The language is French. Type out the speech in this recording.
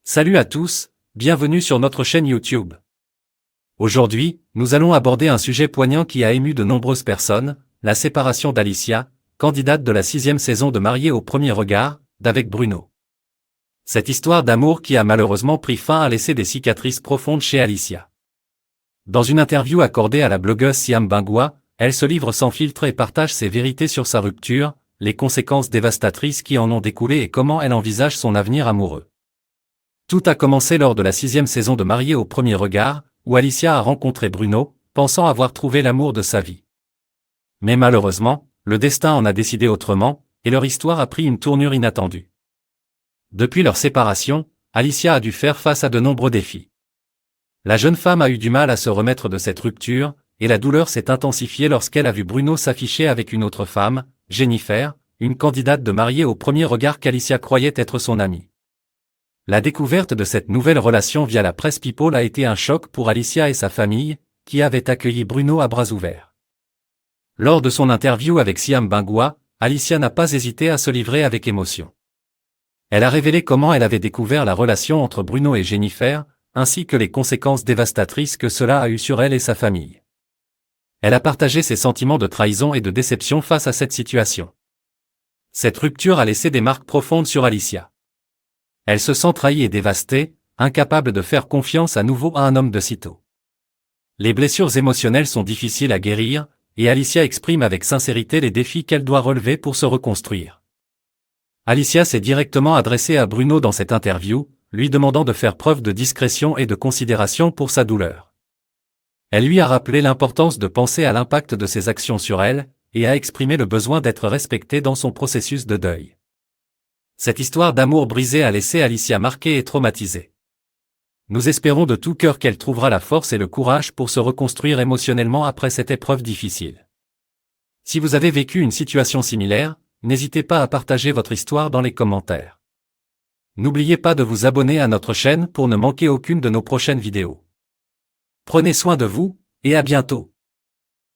Salut à tous, bienvenue sur notre chaîne YouTube. Aujourd'hui, nous allons aborder un sujet poignant qui a ému de nombreuses personnes, la séparation d'Alicia, candidate de la 6e saison de Mariés au premier regard, d'avec Bruno. Cette histoire d'amour qui a malheureusement pris fin a laissé des cicatrices profondes chez Alicia. Dans une interview accordée à la blogueuse Siam Bengua, elle se livre sans filtre et partage ses vérités sur sa rupture, les conséquences dévastatrices qui en ont découlé et comment elle envisage son avenir amoureux. Tout a commencé lors de la 6e saison de Mariés au premier regard, où Alicia a rencontré Bruno, pensant avoir trouvé l'amour de sa vie. Mais malheureusement, le destin en a décidé autrement, et leur histoire a pris une tournure inattendue. Depuis leur séparation, Alicia a dû faire face à de nombreux défis. La jeune femme a eu du mal à se remettre de cette rupture, et la douleur s'est intensifiée lorsqu'elle a vu Bruno s'afficher avec une autre femme, Jennifer, une candidate de Mariés au premier regard qu'Alicia croyait être son amie. La découverte de cette nouvelle relation via la presse People a été un choc pour Alicia et sa famille, qui avaient accueilli Bruno à bras ouverts. Lors de son interview avec Siam Bengua, Alicia n'a pas hésité à se livrer avec émotion. Elle a révélé comment elle avait découvert la relation entre Bruno et Jennifer, ainsi que les conséquences dévastatrices que cela a eu sur elle et sa famille. Elle a partagé ses sentiments de trahison et de déception face à cette situation. Cette rupture a laissé des marques profondes sur Alicia. Elle se sent trahie et dévastée, incapable de faire confiance à nouveau à un homme de sitôt. Les blessures émotionnelles sont difficiles à guérir, et Alicia exprime avec sincérité les défis qu'elle doit relever pour se reconstruire. Alicia s'est directement adressée à Bruno dans cette interview, lui demandant de faire preuve de discrétion et de considération pour sa douleur. Elle lui a rappelé l'importance de penser à l'impact de ses actions sur elle, et a exprimé le besoin d'être respectée dans son processus de deuil. Cette histoire d'amour brisé a laissé Alicia marquée et traumatisée. Nous espérons de tout cœur qu'elle trouvera la force et le courage pour se reconstruire émotionnellement après cette épreuve difficile. Si vous avez vécu une situation similaire, n'hésitez pas à partager votre histoire dans les commentaires. N'oubliez pas de vous abonner à notre chaîne pour ne manquer aucune de nos prochaines vidéos. Prenez soin de vous, et à bientôt.